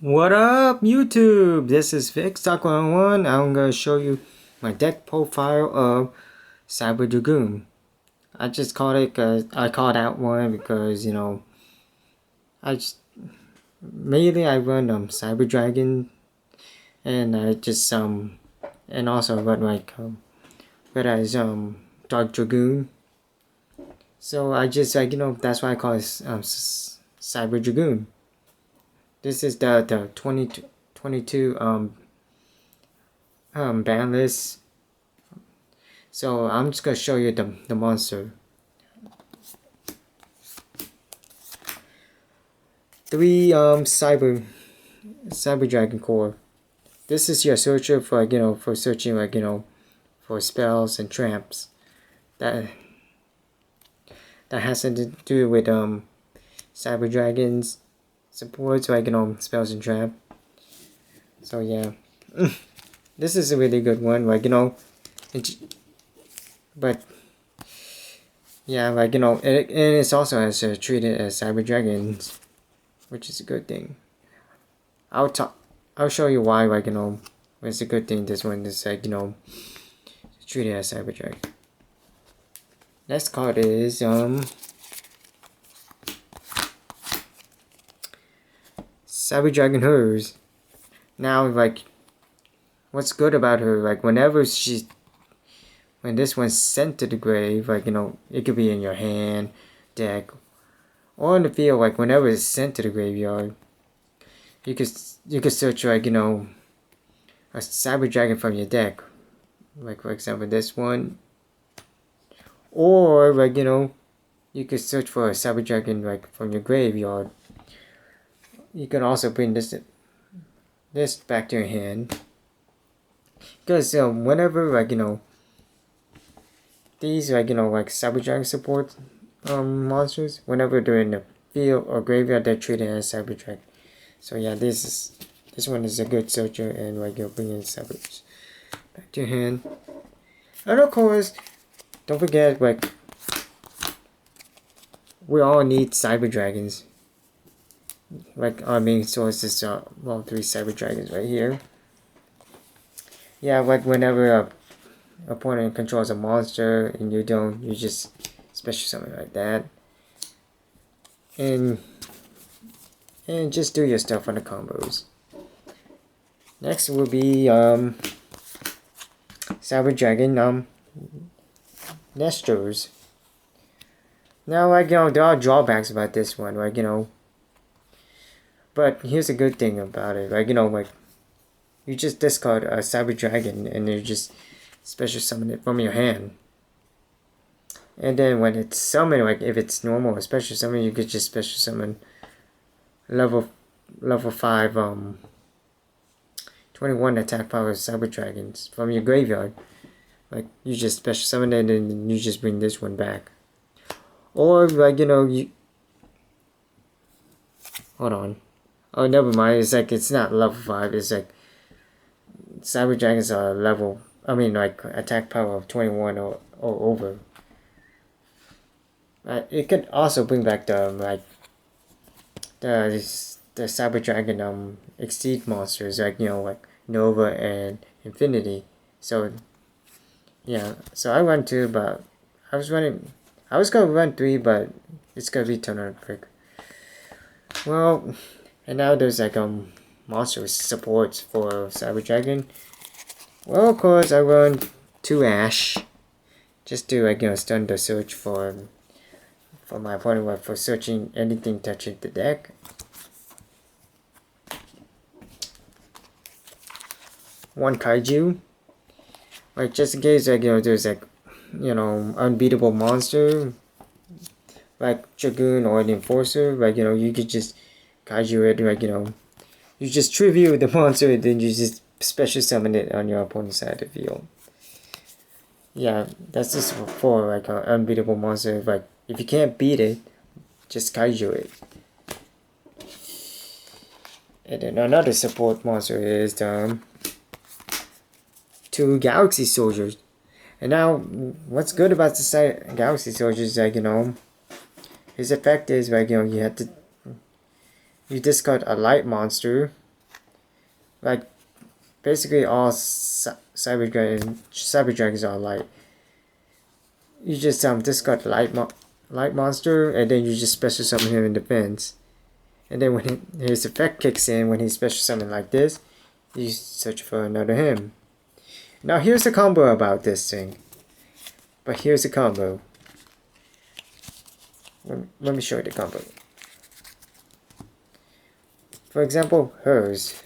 What up, YouTube? This is Vic Cyclone 1. I'm gonna show you my deck profile of Cyber Dragoon. I just called it because I called out one because I just mainly I run Cyber Dragon and I just and also run like but as Dark Dragoon. So I just that's why I call it Cyber Dragoon. This is the 2022 ban list. So I'm just gonna show you the monster. 3 cyber dragon core. This is your searcher for for searching for spells and traps. That has to do with cyber dragons supports spells and trap. So yeah. This is a really good one, but yeah, and it's also as treated as cyber dragons, which is a good thing. I'll show you why it's a good thing. This one is treated as cyber dragon. Next card is Cyber Dragon Hers. Now what's good about her, when this one's sent to the grave, it could be in your hand, deck, or in the field, whenever it's sent to the graveyard, you could search a cyber dragon from your deck, for example this one, or you could search for a cyber dragon from your graveyard. You can also bring this back to your hand, because whenever these cyber dragon support monsters, whenever they're in the field or graveyard, they're treated as cyber dragon. So yeah, this one is a good searcher, and you'll bring in cybers back to your hand. And of course, don't forget we all need cyber dragons. Our main source is 3 cyber dragons right here. Yeah, whenever a opponent controls a monster and you don't, you just special summon like that, and just do your stuff on the combos. Next will be Cyber Dragon Nestors. Now there are drawbacks about this one, but here's a good thing about it, you just discard a Cyber Dragon and you just special summon it from your hand. And then when it's summoned, if it's normal or special summon, you could just special summon level 5 21 attack power cyber dragons from your graveyard. You just special summon it and you just bring this one back. Or you hold on. Oh, never mind. It's not level 5. It's cyber dragons are attack power of 21 or over. It could also bring back the cyber dragon exceed monsters, Nova and Infinity. So yeah, so I run 2, but I was gonna run 3, but it's gonna be turned on quick. Well, and now there's monster supports for cyber dragon. Well, of course I run 2 Ash just to stun the search for my opponent, for searching anything touching the deck. 1 Kaiju, just in case there's unbeatable monster Dragoon or an Enforcer, you could just Kaiju it, you just tribute the monster and then you just special summon it on your opponent's side of the field. Yeah, that's just for an unbeatable monster. If you can't beat it, just Kaiju it. And then another support monster is 2 Galaxy Soldiers. And now, what's good about the Galaxy Soldiers is his effect is you discard a light monster like basically all cyber dragons are like, you just discard light monster, and then you just special summon him in defense. And then when his effect kicks in, when he's special summoned like this, you search for another him. Now here's the combo about this thing. But here's the combo. Let me show you the combo. For example, hers.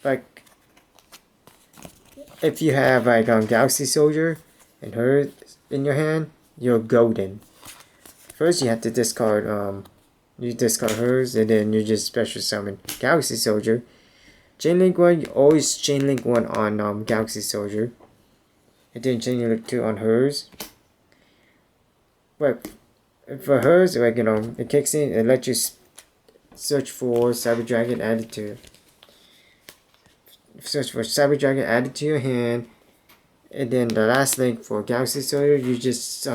Like, if you have like Galaxy Soldier and hers in your hand, you're golden. First you have to discard you discard hers, and then you just special summon Galaxy Soldier. Chain Link 1, you always Chain Link 1 on Galaxy Soldier. And then Chain Link 2 on hers. But for hers, like, it kicks in, it lets you search for Cyber Dragon added to. Search for Cyber Dragon added to your hand. And then the last link for Galaxy Soldier, you just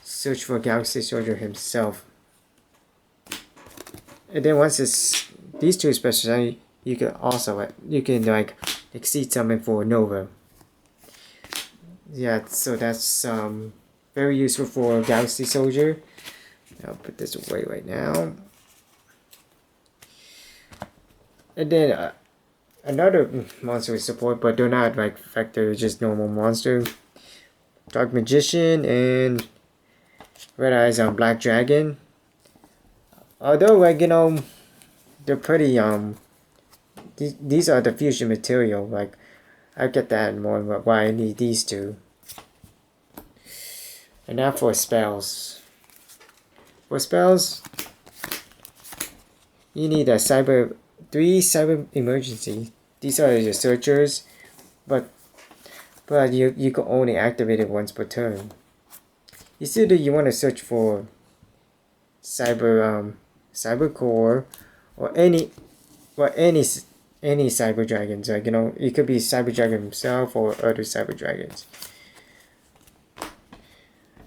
search for Galaxy Soldier himself. And then once it's these two special, you can also like exceed summon for Nova. Yeah, so that's very useful for Galaxy Soldier. I'll put this away right now. And then another monster we support, but they're not like factor, just normal monster. Dark Magician and Red Eyes on Black Dragon. Although, like, they're pretty these are the fusion material. Like, I'll get that more, but why I need these two. And now for spells. For spells, you need a three cyber emergency. These are your searchers, but you can only activate it once per turn. It's either you want to search for cyber core or any cyber dragons. Like, it could be Cyber Dragon himself or other cyber dragons.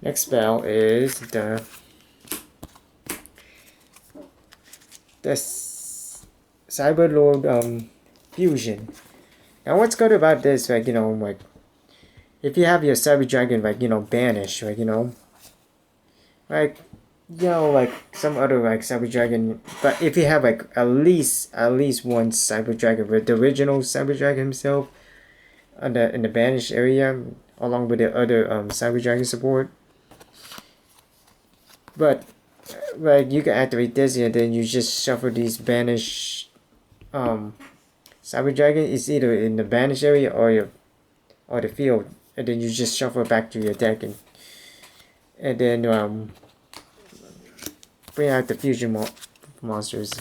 Next spell is the Cyber Lord fusion. Now what's good about this, like, like, if you have your Cyber Dragon, like, banish, like, like some other like Cyber Dragon, but if you have like at least one Cyber Dragon with the original Cyber Dragon himself in the banished area, along with the other Cyber Dragon support. But like, you can activate this, and then you just shuffle these banished Cyber Dragon. It's either in the banished area or the field, and then you just shuffle back to your deck, and then bring out the fusion monsters,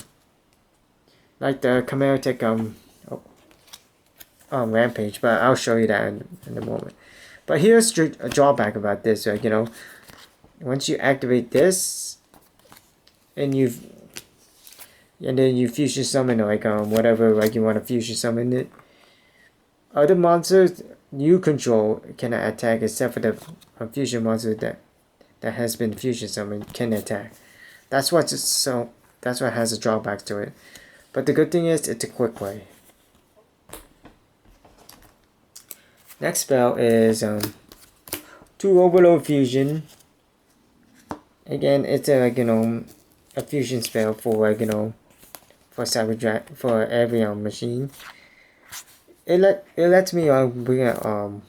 like the Chimera Tech Rampage, but I'll show you that in a moment. But here's a drawback about this, like, once you activate this, and then you fusion summon, like, whatever, like, you want to fusion summon it, other monsters you control cannot attack, except for the fusion monster that has been fusion summoned can attack. That's what has a drawback to it. But the good thing is, it's a quick way. Next spell is 2 Overload Fusion. Again, it's a a fusion spell for for every machine. It lets me bring a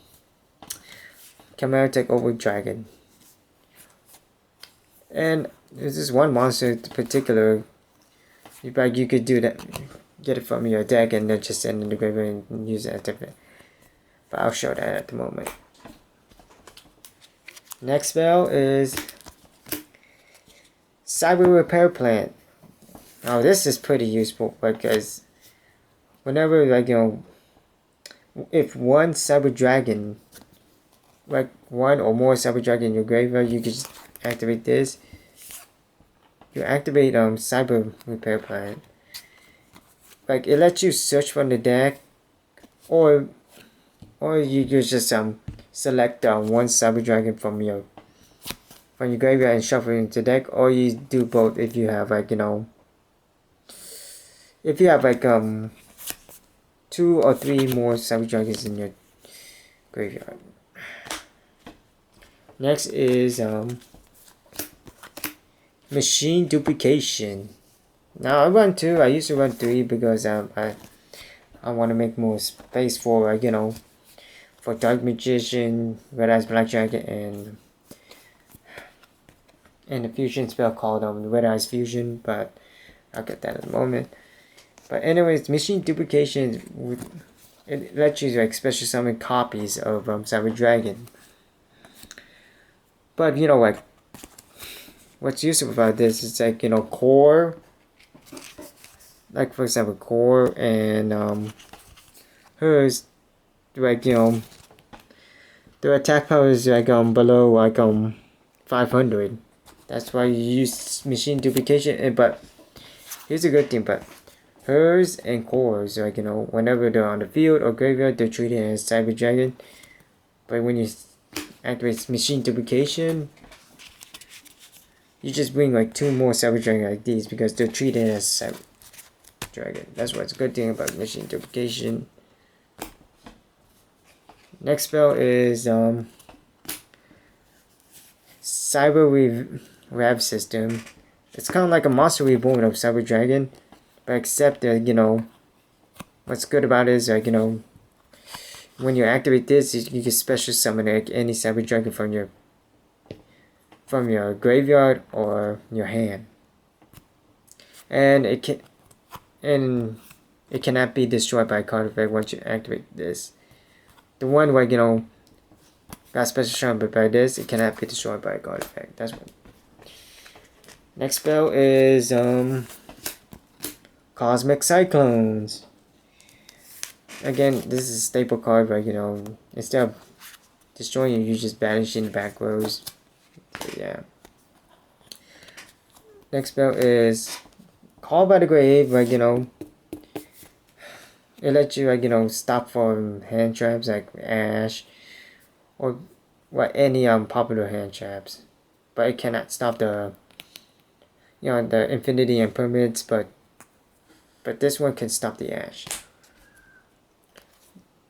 Chimera Tech over Dragon. And there's this one monster in particular, you could do that, get it from your deck and then just send it in the graveyard and use it as different. But I'll show that at the moment. Next spell is Cyber Repair Plant. Now this is pretty useful, because whenever, like, if one Cyber Dragon, like one or more Cyber Dragon in your graveyard, you can just activate this. You activate Cyber Repair Plan. Like, it lets you search from the deck, or you just select one Cyber Dragon from your graveyard and shuffle it into the deck, or you do both if you have like 2 or 3 more Cyber Dragons in your graveyard. Next is Machine Duplication. Now I run 2. I used to run 3 because I want to make more space for for Dark Magician, Red Eyes Black Dragon, and a fusion spell called Red Eyes Fusion, but I'll get that in a moment. But anyways, Machine Duplication, it lets you like special summon copies of Cyber Dragon. But like, what's useful about this is like core, like for example core and hers, like their attack power is like below like 500. That's why you use Machine Duplication. But here's a good thing, but hers and cores, like whenever they're on the field or graveyard, they're treated as Cyber Dragon. But when you activate Machine Duplication, you just bring like 2 more Cyber Dragon like these because they're treated as Cyber Dragon. That's what's a good thing about Machine Duplication. Next spell is Cyber Rev System. It's kind of like a Monster Reborn of Cyber Dragon, but except that what's good about it is like when you activate this, you can special summon like any Cyber Dragon from your graveyard or your hand, and it cannot be destroyed by a card effect once you activate this. The one where got special summon, but by this it cannot be destroyed by a card effect. That's what. Next spell is Cosmic Cyclones. Again, this is a staple card, but instead of destroying you just banish in the back rows. So, yeah. Next spell is Call by the Grave, like it lets you stop from hand traps like Ash or any popular hand traps. But it cannot stop the the Infinity and Permits, but this one can stop the Ash.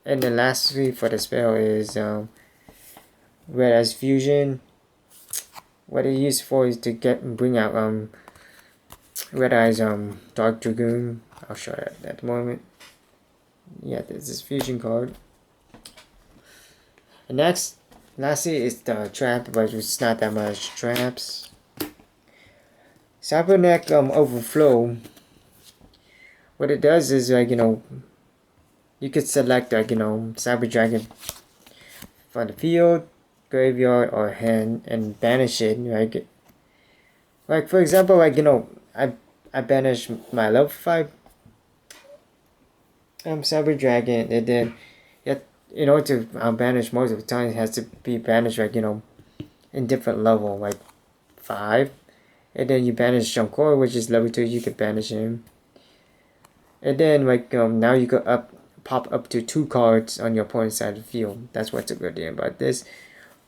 And then lastly for the spell is Red Eyes Fusion. What it's used for is to bring out Red Eyes Dark Dragoon. I'll show that at the moment. Yeah, this is fusion card. And lastly is the trap, but it's not that much traps. Cyberneck Overflow. What it does is like you could select like Cyber Dragon from the field, graveyard, or hand and banish it. Like for example, like I banish my level 5 Cyber Dragon, and then in order to banish most of the time, it has to be banished like in different level, like 5. And then you banish Junkor, which is level 2, you can banish him. And then like now you go pop up to 2 cards on your opponent's side of the field. That's what's a good thing about this.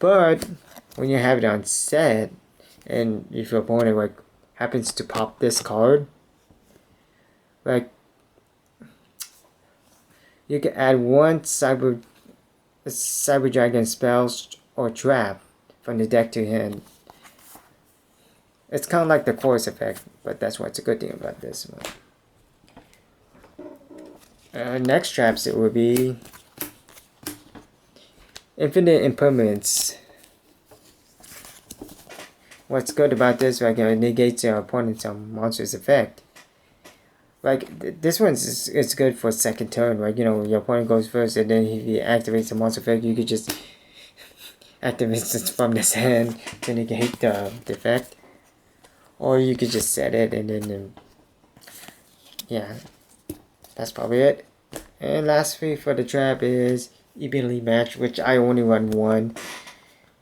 But when you have it on set, and if your opponent like happens to pop this card, like you can add 1 Cyber Dragon spell or trap from the deck to hand. It's kind of like the chorus effect, but that's what's a good thing about this one. Next traps, it will be Infinite Impermanence. What's good about this, like it negates your opponent's monster's effect. Like this one's it's good for second turn, right? Your opponent goes first, and then if he activates the monster effect, you could just activate it from this hand to negate the effect. Or you could just set it, and then yeah, that's probably it. And lastly for the trap is Evenly Matched, which I only run 1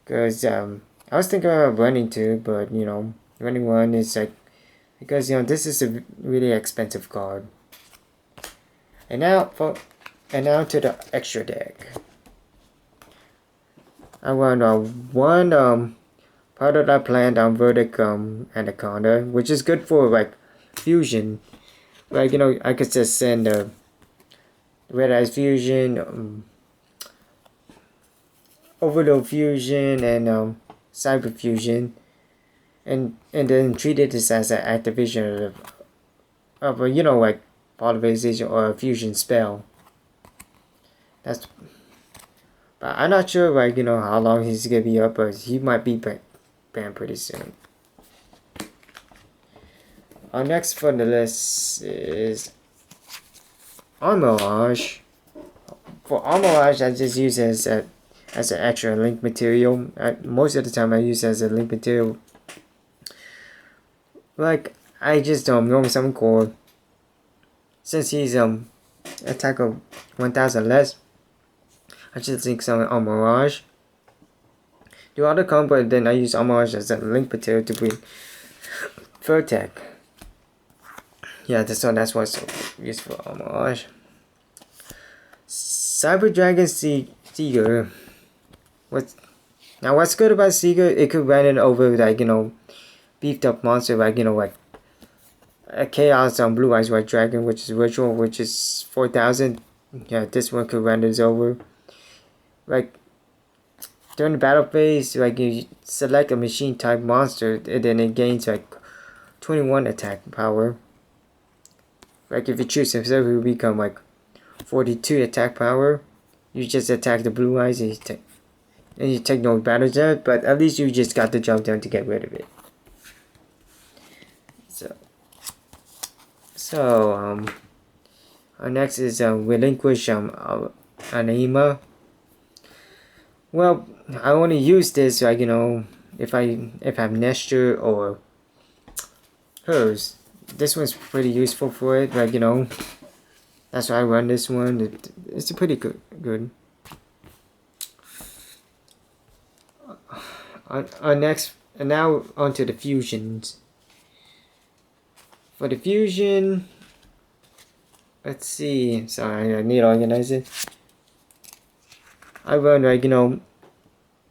because I was thinking about running 2, but running 1 is like because this is a really expensive card. And now to the extra deck. I run 1 Prototype Plant on Verdict Anaconda, which is good for like fusion. Like I could just send Red Eyes Fusion, Overload Fusion, and Cyber Fusion, and then treated this as an activation of a, you know, like polarization or a fusion spell. That's, but I'm not sure, like, you know, how long he's gonna be up, but he might be banned pretty soon. Our next for the list is Omelage. For Omelage, I just use it as an extra link material. Most of the time I use it as a link material. Like, I just normally summon core. Since he's attack of 1000 less, I just link summon Omelage. Do other combo, and then I use Omelage as a link material to bring third attack. Yeah, that's what's used for Omelage. Cyber Dragon Seeger. What's good about Seeger? It could run it over, like, you know, beefed up monster, like, you know, like a Chaos on Blue Eyes White Dragon, which is ritual, which is 4000. Yeah, this one could run this over. Like, during the battle phase, like, you select a machine type monster, and then it gains like 21 attack power. Like, if you choose himself, it will become like 42 attack power. You just attack the Blue Eyes, and you take no battle damage, but at least you just got the jump down to get rid of it. So our next is Relinquish Anima. Well, I only use this, like, you know, if I have Nestor or hers. This one's pretty useful for it, like, you know. That's why I run this one. It's a pretty good. Our next, and now onto the fusions. For the fusion, let's see. Sorry, I need to organize it. I run, like, you know,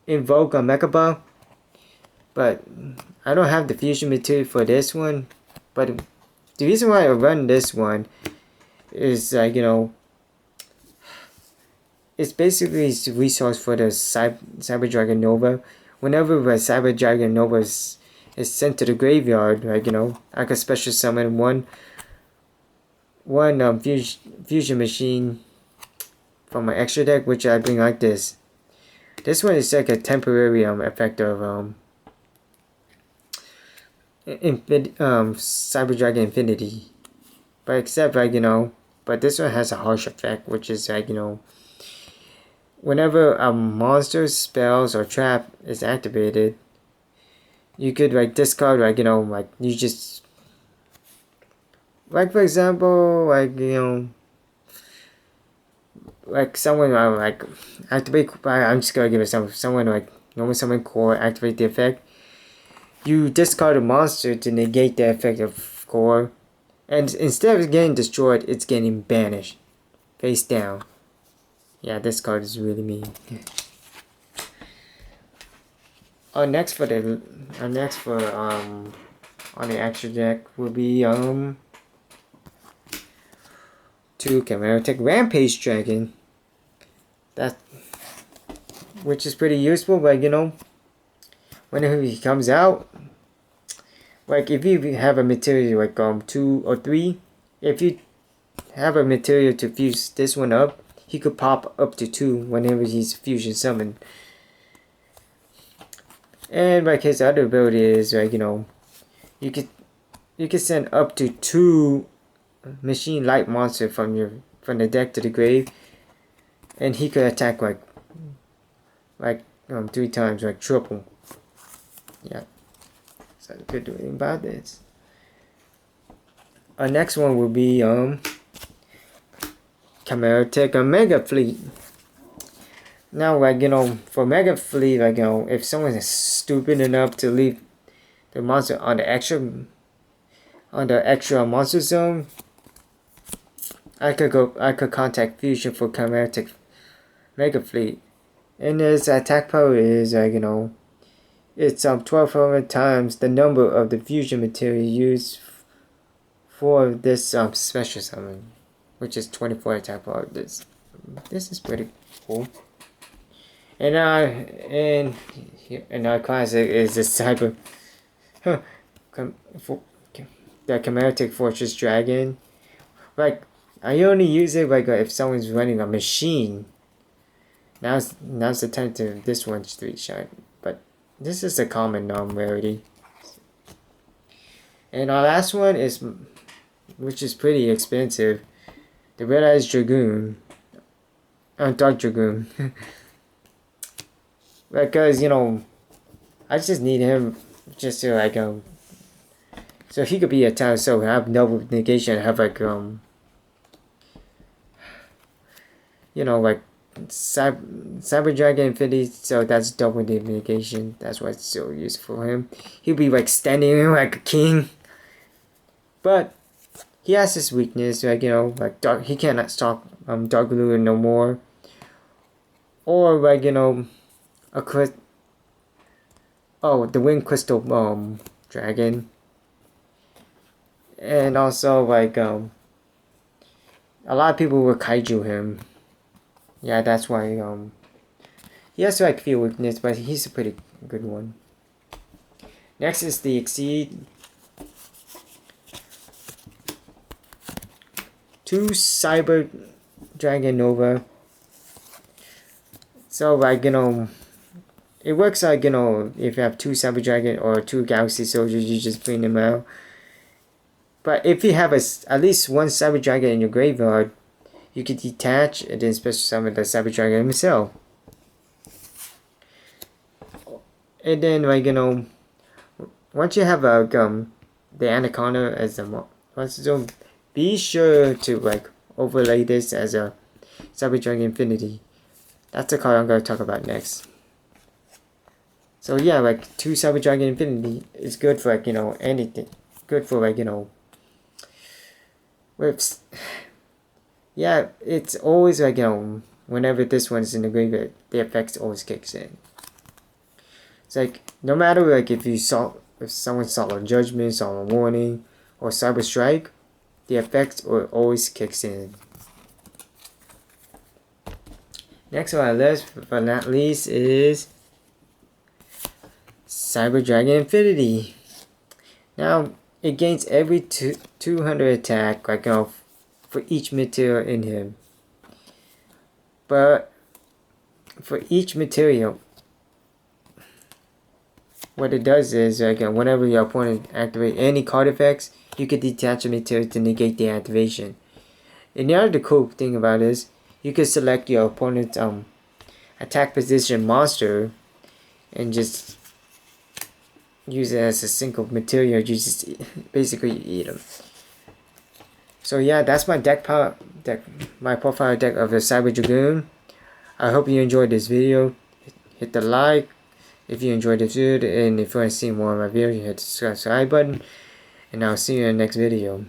Invoke on Mechaba, but I don't have the fusion material for this one. But the reason why I run this one is, like, you know, it's basically a resource for the Cyber Dragon Nova. Whenever a Cyber Dragon Nova is sent to the graveyard, like, you know, I can special summon one fusion machine from my extra deck, which I bring like this. This one is like a temporary effect of Cyber Dragon Infinity, but except, like, you know, but this one has a harsh effect, which is, like, you know, whenever a monster's spells or trap is activated, you could, like, discard, like, you know, like, you just, like, for example, like, you know, like, someone like activate. I'm just gonna give it someone like normal summon core, activate the effect. You discard a monster to negate the effect of core, and instead of getting destroyed, it's getting banished, face down. Yeah, this card is really mean. Our next for on the extra deck will be two Chimeric Rampage Dragon. Which is pretty useful, but, you know, whenever he comes out, like, if you have a material like 2 or 3, if you have a material to fuse this one up, he could pop up to 2 whenever he's fusion summoned. And, like, his other ability is, like, you know, you could send up to 2 machine light monster from the deck to the grave, and he could attack like 3 times, like triple. Yeah, so I could do anything about this. Our next one will be Chimeric Mega Fleet. Now, like, you know, for Mega Fleet, like, you know, if someone is stupid enough to leave the monster on the extra monster zone, I could contact Fusion for Chimeric Mega Fleet, and his attack power is, like, you know, it's 1200 times the number of the fusion material used for this special summon, which is 24 attack power. This is pretty cool. And our classic is the Cyber, the Chimeric Fortress Dragon. Like, I only use it like if someone's running a machine. Now's the time to this one's 3 shot, but this is a common rarity. And our last one is, which is pretty expensive, the Red Eyes Dragoon, Dark Dragoon. Because, you know, I just need him just to like so he could be attacked, so have double negation, have like you know, like Cyber Dragon Infinity, so that's double negation. That's why it's so useful for him. He'll be like standing like a king. But he has this weakness, like, you know, like he cannot stop Dark Blue no more. Or like, you know, the Wind Crystal Dragon. And also like a lot of people will kaiju him. Yeah, that's why he has like few weakness, but he's a pretty good one. Next is the Exceed. 2 Cyber Dragon Nova. So like, you know, it works like, you know, if you have 2 Cyber Dragon or 2 Galaxy Soldiers, you just bring them out. But if you have at least 1 Cyber Dragon in your graveyard, you can detach and then special summon the Cyber Dragon himself. And then, like, you know, once you have the Anaconda as the so be sure to like overlay this as a Cyber Dragon Infinity. That's the card I'm going to talk about next. So yeah, like 2 Cyber Dragon Infinity is good for like, you know, anything. Good for like, you know, whips. Yeah, it's always like, you know, whenever this one's in the graveyard, the effects always kicks in. It's like, no matter like if someone saw a Judgment, saw a Warning, or Cyber Strike, the effect always kicks in. Next on our list, but not least, is Cyber Dragon Infinity. Now, it gains every 200 attack, like, you know, for each material in him. But for each material, what it does is, like, whenever your opponent activates any card effects, you can detach a material to negate the activation. And the other cool thing about it is, you can select your opponent's attack position monster and just use it as a single material. You just basically eat them. So yeah, that's my my profile deck of the Cyber Dragoon. I hope you enjoyed this video. Hit the like if you enjoyed this video, and if you want to see more of my videos, hit the subscribe button. And I'll see you in the next video.